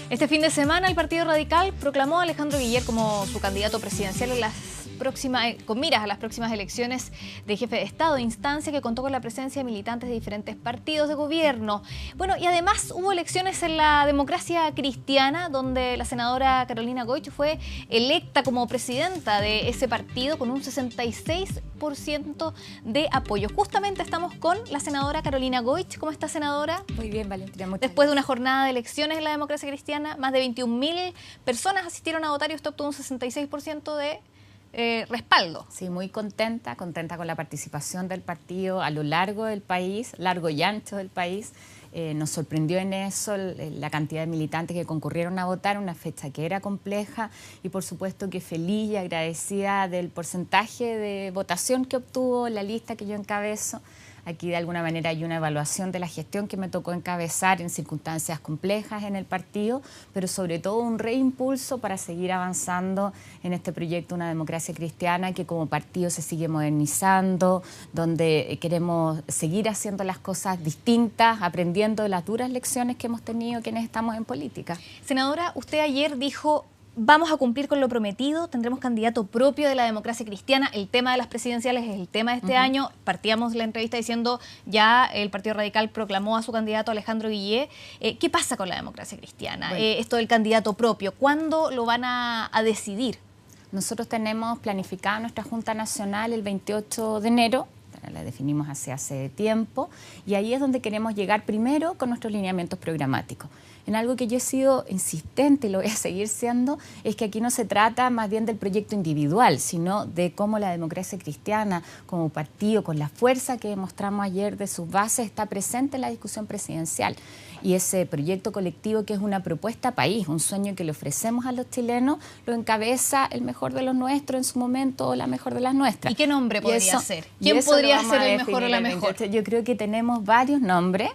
Este fin de semana el Partido Radical proclamó a Alejandro Guillier como su candidato presidencial en con miras a las próximas elecciones de jefe de Estado, instancia que contó con la presencia de militantes de diferentes partidos de gobierno. Bueno, y además hubo elecciones en la democracia cristiana, donde la senadora Carolina Goich fue electa como presidenta de ese partido con un 66% de apoyo. Justamente estamos con la senadora Carolina Goich. ¿Cómo está, senadora? Muy bien, Valentina. Después de una jornada de elecciones en la democracia cristiana, más de 21.000 personas asistieron a votar y usted obtuvo un 66% de respaldo. Sí, muy contenta con la participación del partido a lo largo del país, largo y ancho del país. Nos sorprendió en eso la cantidad de militantes que concurrieron a votar, una fecha que era compleja y por supuesto que feliz y agradecida del porcentaje de votación que obtuvo la lista que yo encabezo. Aquí de alguna manera hay una evaluación de la gestión que me tocó encabezar en circunstancias complejas en el partido, pero sobre todo un reimpulso para seguir avanzando en este proyecto Una Democracia Cristiana que como partido se sigue modernizando, donde queremos seguir haciendo las cosas distintas, aprendiendo de las duras lecciones que hemos tenido quienes estamos en política. Senadora, usted ayer dijo: vamos a cumplir con lo prometido, tendremos candidato propio de la democracia cristiana. El tema de las presidenciales es el tema de este año. Partíamos la entrevista diciendo ya el Partido Radical proclamó a su candidato Alejandro Guillier. ¿Qué pasa con la democracia cristiana? Bueno, esto del candidato propio, ¿cuándo lo van a decidir? Nosotros tenemos planificada nuestra Junta Nacional el 28 de enero. La definimos hace tiempo y ahí es donde queremos llegar primero con nuestros lineamientos programáticos. En algo que yo he sido insistente y lo voy a seguir siendo, es que aquí no se trata más bien del proyecto individual, sino de cómo la democracia cristiana como partido, con la fuerza que demostramos ayer de sus bases, está presente en la discusión presidencial. Y ese proyecto colectivo que es una propuesta país, un sueño que le ofrecemos a los chilenos, lo encabeza el mejor de los nuestros en su momento o la mejor de las nuestras. ¿Y qué nombre podría ser? ¿Quién podría ser el mejor o la mejor? Yo creo que tenemos varios nombres.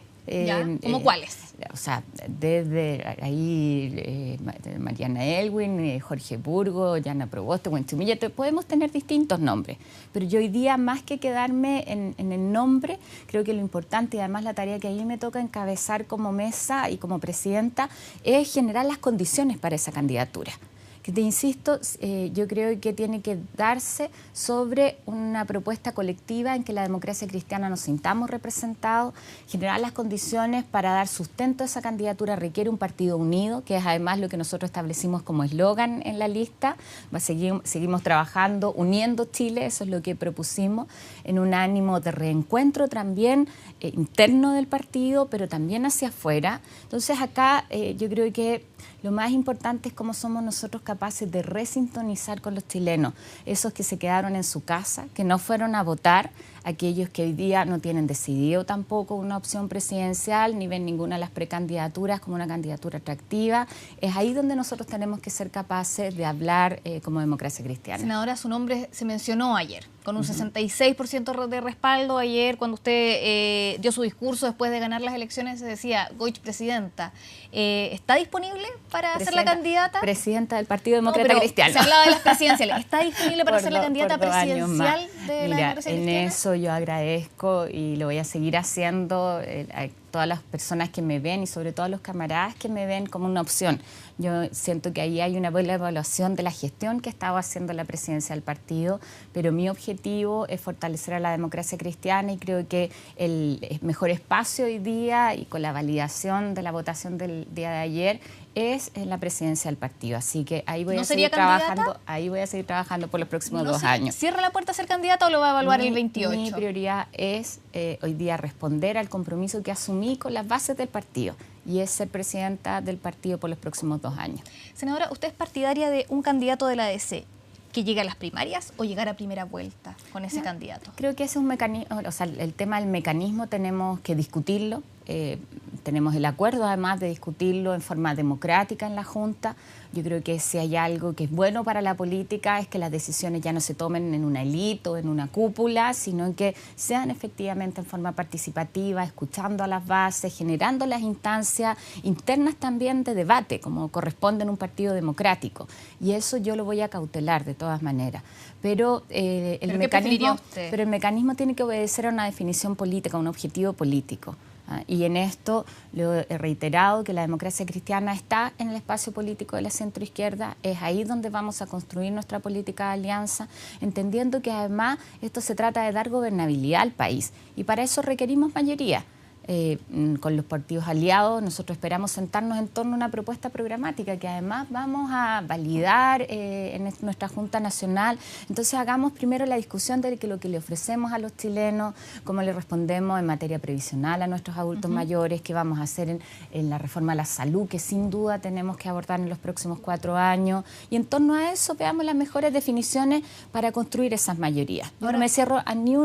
¿Cómo cuáles? O sea, desde ahí Mariana Elwin, Jorge Burgo, Yana Proboste, Wenchumilla, podemos tener distintos nombres, pero yo hoy día más que quedarme en el nombre, creo que lo importante y además la tarea que a mí me toca encabezar como mesa y como presidenta es generar las condiciones para esa candidatura. Que te insisto, yo creo que tiene que darse sobre una propuesta colectiva en que la democracia cristiana nos sintamos representados. Generar las condiciones para dar sustento a esa candidatura requiere un partido unido, que es además lo que nosotros establecimos como eslogan en la lista. Seguimos trabajando, uniendo Chile, eso es lo que propusimos, en un ánimo de reencuentro también interno del partido, pero también hacia afuera. Entonces acá yo creo que lo más importante es cómo somos nosotros capaces de resintonizar con los chilenos, esos que se quedaron en su casa, que no fueron a votar, aquellos que hoy día no tienen decidido tampoco una opción presidencial, ni ven ninguna de las precandidaturas como una candidatura atractiva. Es ahí donde nosotros tenemos que ser capaces de hablar como democracia cristiana. Senadora, su nombre se mencionó ayer, con un 66% de respaldo. Ayer, cuando usted dio su discurso después de ganar las elecciones, se decía: Goich, presidenta. ¿Está disponible para ser la candidata? Presidenta del Partido Demócrata Cristiano. Se hablaba de las presidenciales. ¿Está disponible para ser la candidata presidencial de la democracia cristiana? En eso yo agradezco y lo voy a seguir haciendo a todas las personas que me ven y sobre todo a los camaradas que me ven como una opción. Yo siento que ahí hay una buena evaluación de la gestión que estaba haciendo la presidencia del partido, pero mi objetivo es fortalecer a la democracia cristiana y creo que el mejor espacio hoy día y con la validación de la votación del día de ayer es en la presidencia del partido. Así que ahí voy a seguir trabajando por los próximos 2 años. ¿Cierra la puerta a ser candidata o lo va a evaluar el 28? Mi prioridad es hoy día responder al compromiso que asumí con las bases del partido y es ser presidenta del partido por los próximos 2 años. Senadora, ¿usted es partidaria de un candidato de la ADC que llegue a las primarias o llegar a primera vuelta con ese candidato? Creo que ese es un mecanismo, o sea, el tema del mecanismo tenemos que discutirlo. Tenemos el acuerdo además de discutirlo en forma democrática en la Junta. Yo creo que si hay algo que es bueno para la política es que las decisiones ya no se tomen en una élite o en una cúpula, sino que sean efectivamente en forma participativa, escuchando a las bases, generando las instancias internas también de debate, como corresponde en un partido democrático. Y eso yo lo voy a cautelar de todas maneras. Pero el mecanismo tiene que obedecer a una definición política, a un objetivo político. Y en esto lo he reiterado que la democracia cristiana está en el espacio político de la centroizquierda, es ahí donde vamos a construir nuestra política de alianza, entendiendo que además esto se trata de dar gobernabilidad al país y para eso requerimos mayoría. Con los partidos aliados nosotros esperamos sentarnos en torno a una propuesta programática que además vamos a validar en nuestra Junta Nacional. Entonces hagamos primero la discusión de lo que le ofrecemos a los chilenos, cómo le respondemos en materia previsional a nuestros adultos mayores, qué vamos a hacer en la reforma a la salud, que sin duda tenemos que abordar en los próximos 4 años. Y en torno a eso veamos las mejores definiciones para construir esas mayorías. Yo no me cierro ni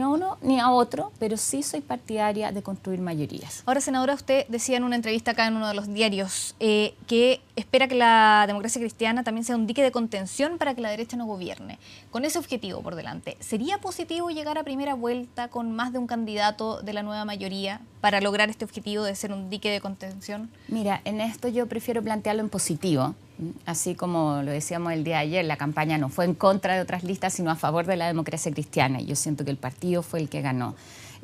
a uno ni a otro, pero sí soy partidaria de construir mayorías. Ahora, senadora, usted decía en una entrevista acá en uno de los diarios que espera que la democracia cristiana también sea un dique de contención para que la derecha no gobierne. Con ese objetivo por delante, ¿sería positivo llegar a primera vuelta con más de un candidato de la nueva mayoría para lograr este objetivo de ser un dique de contención? Mira, en esto yo prefiero plantearlo en positivo. Así como lo decíamos el día de ayer, la campaña no fue en contra de otras listas, sino a favor de la democracia cristiana. Y yo siento que el partido fue el que ganó.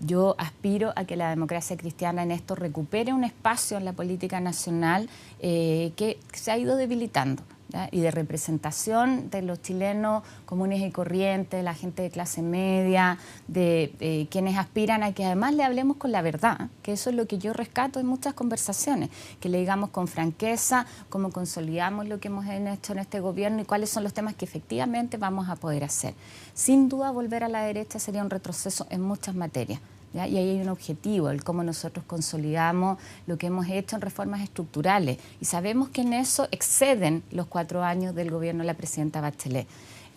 Yo aspiro a que la democracia cristiana en esto recupere un espacio en la política nacional que se ha ido debilitando, ¿ya? Y de representación de los chilenos comunes y corrientes, la gente de clase media, de quienes aspiran a que además le hablemos con la verdad, que eso es lo que yo rescato en muchas conversaciones, que le digamos con franqueza cómo consolidamos lo que hemos hecho en este gobierno y cuáles son los temas que efectivamente vamos a poder hacer. Sin duda, volver a la derecha sería un retroceso en muchas materias. ¿Ya? Y ahí hay un objetivo, el cómo nosotros consolidamos lo que hemos hecho en reformas estructurales. Y sabemos que en eso exceden los 4 años del gobierno de la presidenta Bachelet.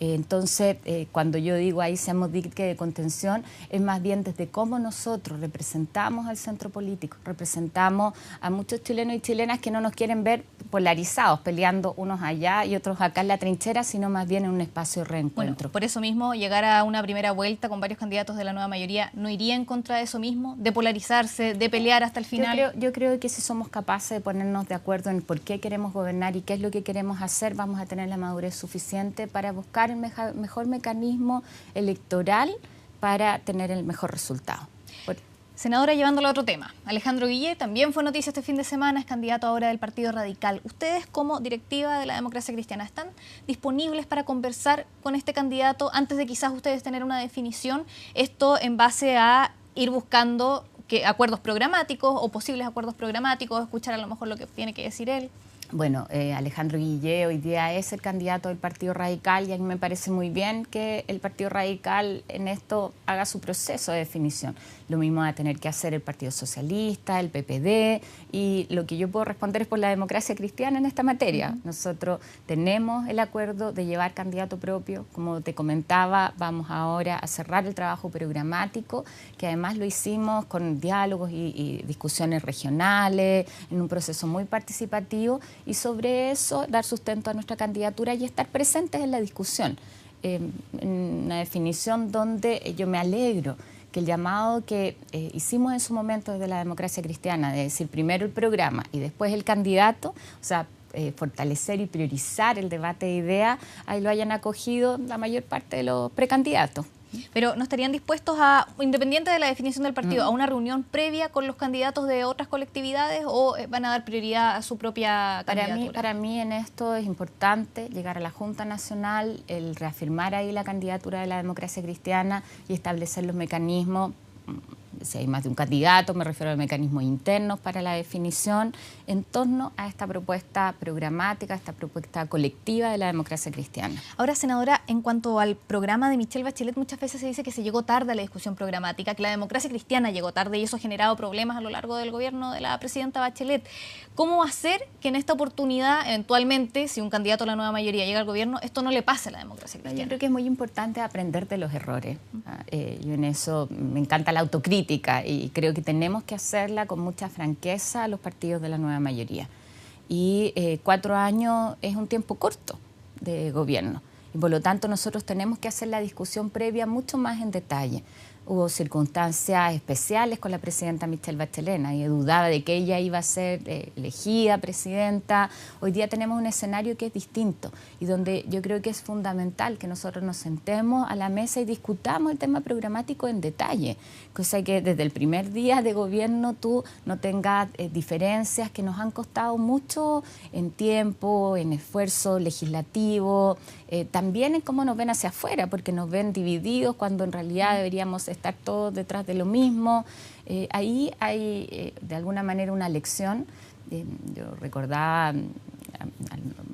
Entonces, cuando yo digo ahí seamos dique de contención, es más bien desde cómo nosotros representamos al centro político, representamos a muchos chilenos y chilenas que no nos quieren ver polarizados, peleando unos allá y otros acá en la trinchera, sino más bien en un espacio de reencuentro. Bueno, por eso mismo, llegar a una primera vuelta con varios candidatos de la nueva mayoría, ¿no iría en contra de eso mismo? ¿De polarizarse, de pelear hasta el final? Yo creo que si somos capaces de ponernos de acuerdo en por qué queremos gobernar y qué es lo que queremos hacer, vamos a tener la madurez suficiente para buscar el mejor mecanismo electoral para tener el mejor resultado. Senadora, llevándolo a otro tema, Alejandro Guillé también fue noticia este fin de semana, es candidato ahora del Partido Radical. ¿Ustedes como directiva de la democracia cristiana están disponibles para conversar con este candidato antes de quizás ustedes tener una definición? Esto en base a ir buscando acuerdos programáticos o posibles acuerdos programáticos, escuchar a lo mejor lo que tiene que decir él. Bueno, Alejandro Guillé hoy día es el candidato del Partido Radical y a mí me parece muy bien que el Partido Radical en esto haga su proceso de definición. Lo mismo va a tener que hacer el Partido Socialista, el PPD, y lo que yo puedo responder es por la democracia cristiana en esta materia. Nosotros tenemos el acuerdo de llevar candidato propio. Como te comentaba, vamos ahora a cerrar el trabajo programático, que además lo hicimos con diálogos y discusiones regionales, en un proceso muy participativo, y sobre eso dar sustento a nuestra candidatura y estar presentes en la discusión. En una definición donde yo me alegro que el llamado que hicimos en su momento desde la democracia cristiana, de decir primero el programa y después el candidato, o sea, fortalecer y priorizar el debate de ideas, ahí lo hayan acogido la mayor parte de los precandidatos. Pero ¿no estarían dispuestos a, independiente de la definición del partido, a una reunión previa con los candidatos de otras colectividades o van a dar prioridad a su propia candidatura? Para mí en esto es importante llegar a la Junta Nacional, el reafirmar ahí la candidatura de la democracia cristiana y establecer los mecanismos. Si hay más de un candidato, me refiero a mecanismos internos para la definición en torno a esta propuesta programática, esta propuesta colectiva de la democracia cristiana. Ahora, senadora, en cuanto al programa de Michelle Bachelet, muchas veces se dice que se llegó tarde a la discusión programática, que la democracia cristiana llegó tarde y eso ha generado problemas a lo largo del gobierno de la presidenta Bachelet. ¿Cómo hacer que en esta oportunidad, eventualmente, si un candidato a la nueva mayoría llega al gobierno, esto no le pase a la democracia cristiana? Yo creo que es muy importante aprender de los errores. Yo en eso me encanta la autocrítica y creo que tenemos que hacerla con mucha franqueza a los partidos de la nueva mayoría. Y 4 años es un tiempo corto de gobierno y por lo tanto nosotros tenemos que hacer la discusión previa mucho más en detalle. Hubo circunstancias especiales con la presidenta Michelle Bachelet, nadie dudaba de que ella iba a ser elegida presidenta. Hoy día tenemos un escenario que es distinto y donde yo creo que es fundamental que nosotros nos sentemos a la mesa y discutamos el tema programático en detalle, cosa que desde el primer día de gobierno tú no tengas diferencias que nos han costado mucho en tiempo, en esfuerzo legislativo, también en cómo nos ven hacia afuera, porque nos ven divididos cuando en realidad deberíamos estar todos detrás de lo mismo. Ahí hay de alguna manera una lección. Yo recordaba a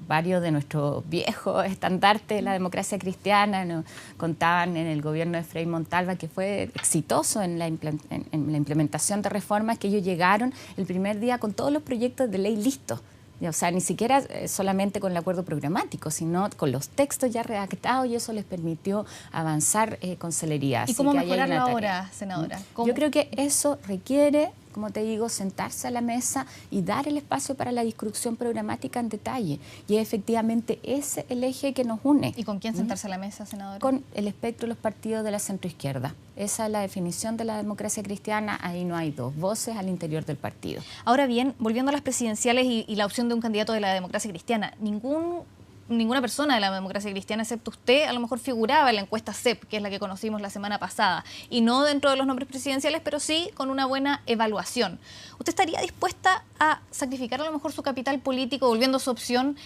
varios de nuestros viejos estandartes de la democracia cristiana, nos contaban en el gobierno de Frei Montalva que fue exitoso en la implementación de reformas, que ellos llegaron el primer día con todos los proyectos de ley listos. O sea, ni siquiera solamente con el acuerdo programático, sino con los textos ya redactados, y eso les permitió avanzar con celeridad. ¿Y cómo mejorarlo ahora, senadora? ¿Cómo? Yo creo que eso requiere, como te digo, sentarse a la mesa y dar el espacio para la discusión programática en detalle. Y es efectivamente ese el eje que nos une. ¿Y con quién sentarse a la mesa, senadora? Con el espectro de los partidos de la centroizquierda. Esa es la definición de la democracia cristiana. Ahí no hay dos voces al interior del partido. Ahora bien, volviendo a las presidenciales y la opción de un candidato de la democracia cristiana, ninguna persona de la democracia cristiana, excepto usted, a lo mejor figuraba en la encuesta CEP, que es la que conocimos la semana pasada, y no dentro de los nombres presidenciales, pero sí con una buena evaluación. ¿Usted estaría dispuesta a sacrificar a lo mejor su capital político, volviendo a su opción,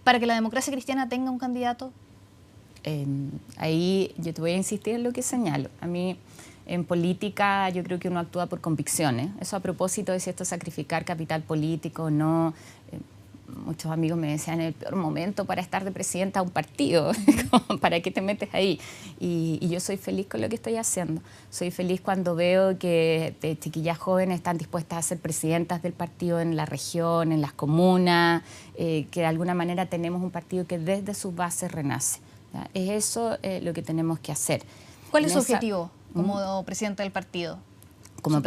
para que la democracia cristiana tenga un candidato? Ahí yo te voy a insistir en lo que señalo. A mí, en política, yo creo que uno actúa por convicciones. Eso a propósito de si esto es sacrificar capital político o no. Muchos amigos me decían, el peor momento para estar de presidenta de un partido, ¿para qué te metes ahí? Y yo soy feliz con lo que estoy haciendo. Soy feliz cuando veo que chiquillas jóvenes están dispuestas a ser presidentas del partido en la región, en las comunas, que de alguna manera tenemos un partido que desde sus bases renace. ¿Ya? Es eso lo que tenemos que hacer. ¿Cuál es su objetivo como presidenta del partido? Como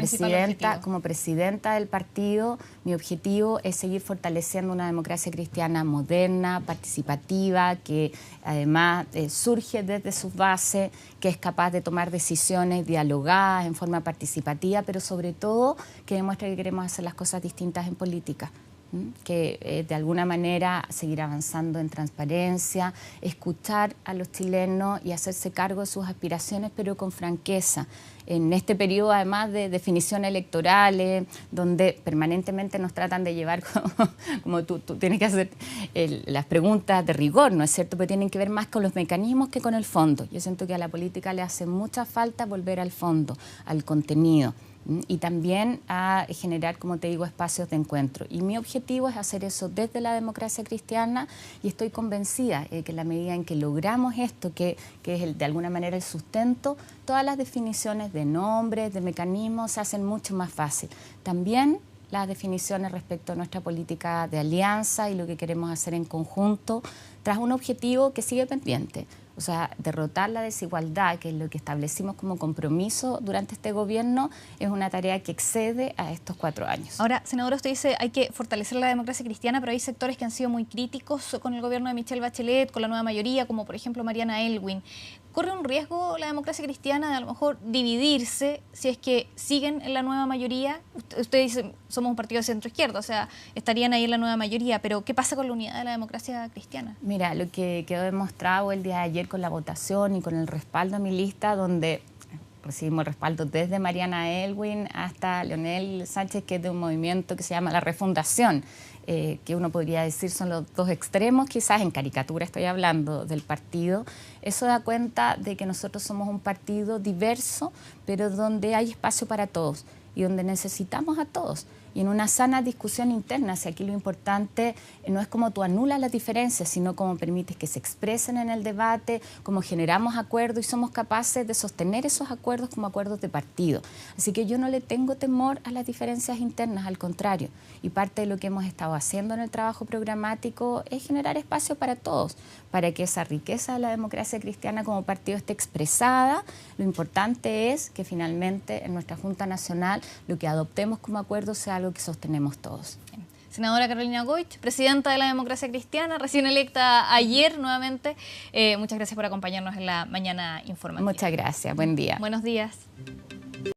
presidenta del partido, mi objetivo es seguir fortaleciendo una democracia cristiana moderna, participativa, que además surge desde sus bases, que es capaz de tomar decisiones dialogadas en forma participativa, pero sobre todo que demuestre que queremos hacer las cosas distintas en política. Que de alguna manera seguir avanzando en transparencia, escuchar a los chilenos y hacerse cargo de sus aspiraciones, pero con franqueza. En este periodo, además de definiciones electorales, donde permanentemente nos tratan de llevar, como tú tienes que hacer las preguntas de rigor, ¿no es cierto? Pero tienen que ver más con los mecanismos que con el fondo. Yo siento que a la política le hace mucha falta volver al fondo, al contenido. Y también a generar, como te digo, espacios de encuentro. Y mi objetivo es hacer eso desde la democracia cristiana, y estoy convencida que en la medida en que logramos esto, que es de alguna manera el sustento, todas las definiciones de nombres, de mecanismos se hacen mucho más fácil. También las definiciones respecto a nuestra política de alianza y lo que queremos hacer en conjunto, tras un objetivo que sigue pendiente. O sea, derrotar la desigualdad, que es lo que establecimos como compromiso durante este gobierno, es una tarea que excede a estos 4 años. Ahora, senadora, usted dice hay que fortalecer la democracia cristiana, pero hay sectores que han sido muy críticos con el gobierno de Michelle Bachelet, con la nueva mayoría, como por ejemplo Mariana Elwin. ¿Corre un riesgo la democracia cristiana de a lo mejor dividirse si es que siguen en la nueva mayoría? Usted dice, somos un partido de centro-izquierda, o sea, estarían ahí en la nueva mayoría, pero ¿qué pasa con la unidad de la democracia cristiana? Mira, lo que quedó demostrado el día de ayer con la votación y con el respaldo a mi lista, donde recibimos el respaldo desde Mariana Elwin hasta Leonel Sánchez, que es de un movimiento que se llama La Refundación, que uno podría decir son los dos extremos, quizás en caricatura estoy hablando, del partido. Eso da cuenta de que nosotros somos un partido diverso, pero donde hay espacio para todos y donde necesitamos a todos. Y en una sana discusión interna, si aquí lo importante no es cómo tú anulas las diferencias, sino cómo permites que se expresen en el debate, cómo generamos acuerdos y somos capaces de sostener esos acuerdos como acuerdos de partido. Así que yo no le tengo temor a las diferencias internas, al contrario. Y parte de lo que hemos estado haciendo en el trabajo programático es generar espacio para todos, para que esa riqueza de la democracia cristiana como partido esté expresada. Lo importante es que finalmente en nuestra Junta Nacional lo que adoptemos como acuerdo sea algo que sostenemos todos. Senadora Carolina Goich, presidenta de la Democracia Cristiana, recién electa ayer nuevamente. Muchas gracias por acompañarnos en la mañana informativa. Muchas gracias, buen día. Buenos días.